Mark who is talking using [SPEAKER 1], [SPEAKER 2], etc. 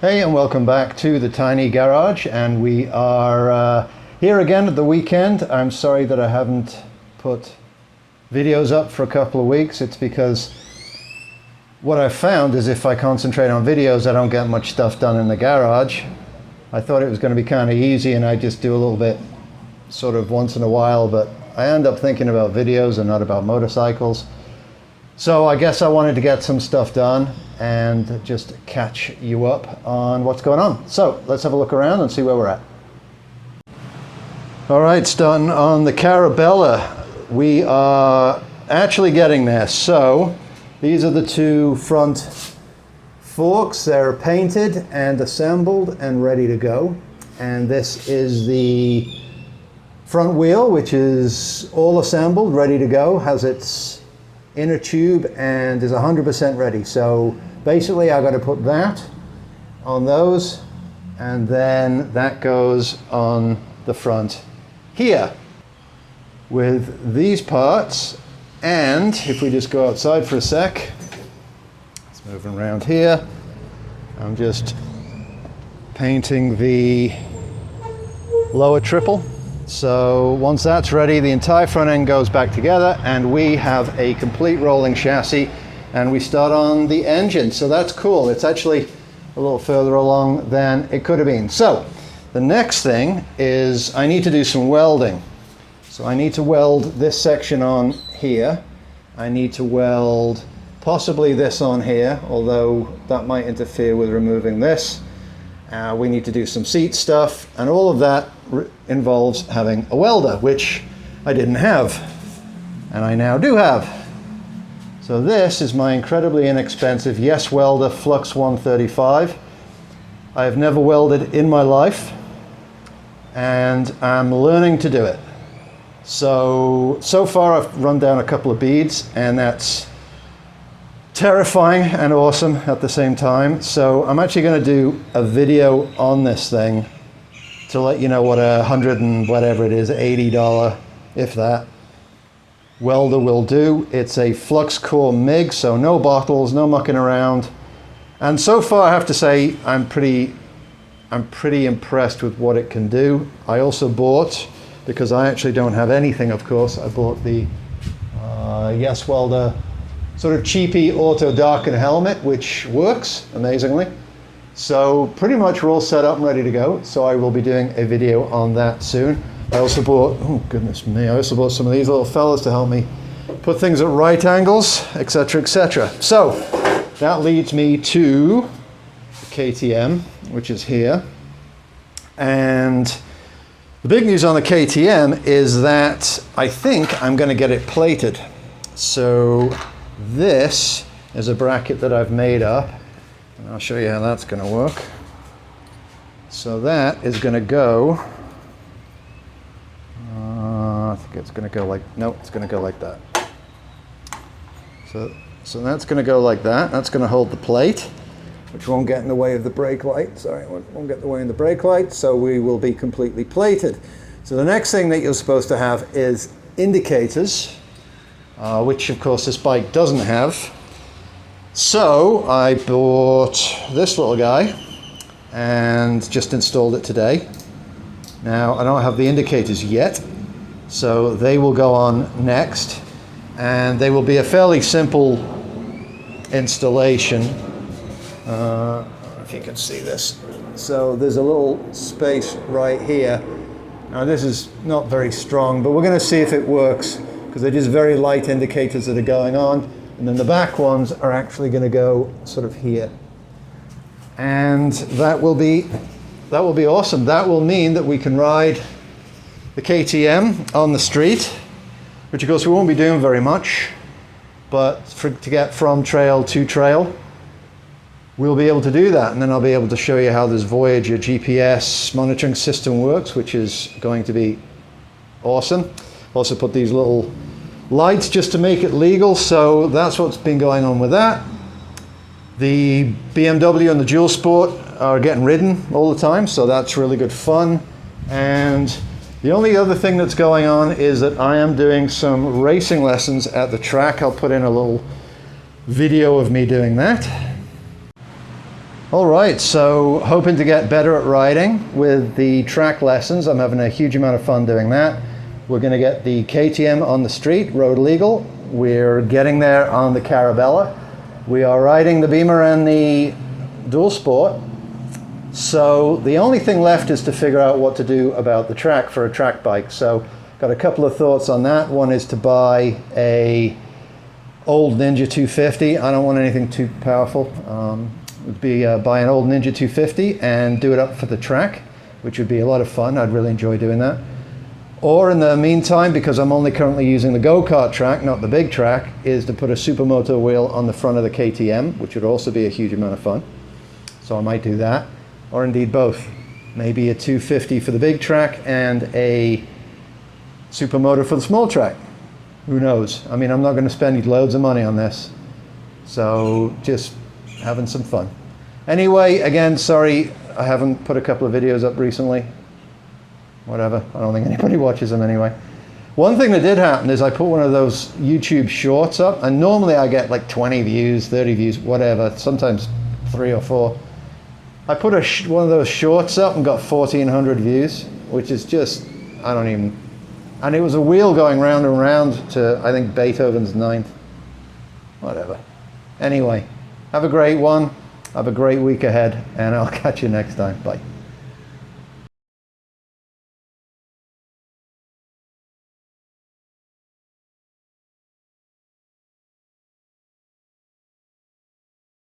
[SPEAKER 1] Hey, and welcome back to the tiny garage, and we are here again at the weekend. I'm sorry that I haven't put videos up for a couple of weeks. It's because what I've found is if I concentrate on videos, I don't get much stuff done in the garage. I thought it was going to be kind of easy and I just do a little bit sort of once in a while, but I end up thinking about videos and not about motorcycles. So I guess I wanted to get some stuff done and just catch you up on what's going on. So let's have a look around and see where we're at. All right, starting on the Carabela. We are actually getting there. So these are the two front forks. They're painted and assembled and ready to go. And this is the front wheel, which is all assembled, ready to go, has its inner tube and is 100% ready. So basically I got to put that on those and then that goes on the front here with these parts. And if we just go outside for a sec, it's moving around here. I'm just painting the lower triple. So once that's ready, the entire front end goes back together and we have a complete rolling chassis and we start on the engine. So that's cool. It's actually a little further along than it could have been. So the next thing is I need to do some welding. So I need to weld this section on here. I need to weld possibly this on here, although that might interfere with removing this. We need to do some seat stuff, and all of that involves having a welder, which I didn't have, and I now do have. So this is my incredibly inexpensive Yes Welder Flux 135. I have never welded in my life, and I'm learning to do it. So far I've run down a couple of beads, and that's terrifying and awesome at the same time. So I'm actually going to do a video on this thing to let you know what a $100 and whatever it is, $80, if that, welder will do. It's a flux core MIG, so no bottles, no mucking around. And so far I have to say I'm pretty impressed with what it can do. I also bought, because I actually don't have anything, of course, I bought the Yes Welder sort of cheapy auto darken helmet, which works amazingly. So pretty much we're all set up and ready to go. So I will be doing a video on that soon. I also bought, oh goodness me, I also bought some of these little fellas to help me put things at right angles, etc., etc. So that leads me to the KTM, which is here. And the big news on the KTM is that I think I'm going to get it plated. So this is a bracket that I've made up, and I'll show you how that's going to work. So that is going to go, I think it's going to go like, no, it's going to go like that. So that's going to go like that. That's going to hold the plate, which won't get in the way of the brake light. Sorry, it won't get in the way of the brake light, so we will be completely plated. So the next thing that you're supposed to have is indicators, which of course this bike doesn't have. So I bought this little guy and just installed it today. Now I don't have the indicators yet, so they will go on next, and they will be a fairly simple installation. If you can see this. So there's a little space right here. Now this is not very strong, but we're going to see if it works, because they're just very light indicators that are going on, and then the back ones are actually going to go sort of here, and that will be awesome. That will mean that we can ride the KTM on the street, which of course we won't be doing very much, but to get from trail to trail, we'll be able to do that, and then I'll be able to show you how this Voyager GPS monitoring system works, which is going to be awesome. Also put these little lights just to make it legal, so that's what's been going on with that. The BMW and the Dual Sport are getting ridden all the time, so that's really good fun. And the only other thing that's going on is that I am doing some racing lessons at the track. I'll put in a little video of me doing that. All right, so hoping to get better at riding with the track lessons. I'm having a huge amount of fun doing that. We're going to get the KTM on the street, road legal. We're getting there on the Carabela. We are riding the Beamer and the Dual Sport. So the only thing left is to figure out what to do about the track for a track bike. So got a couple of thoughts on that. One is to buy a old Ninja 250. I don't want anything too powerful. Would be buy an old Ninja 250 and do it up for the track, which would be a lot of fun. I'd really enjoy doing that. Or in the meantime, because I'm only currently using the go-kart track, not the big track, is to put a Supermoto wheel on the front of the KTM, which would also be a huge amount of fun. So I might do that, or indeed both. Maybe a 250 for the big track and a Supermoto for the small track. Who knows? I mean, I'm not going to spend loads of money on this. So just having some fun. Anyway, again, sorry I haven't put a couple of videos up recently. Whatever, I don't think anybody watches them anyway. One thing that did happen is I put one of those YouTube shorts up, and normally I get like 20 views, 30 views, whatever, sometimes 3 or 4. I put one of those shorts up and got 1,400 views, which is just, I don't even, and it was a wheel going round and round to, I think, Beethoven's Ninth. Whatever. Anyway, have a great one, have a great week ahead, and I'll catch you next time. Bye.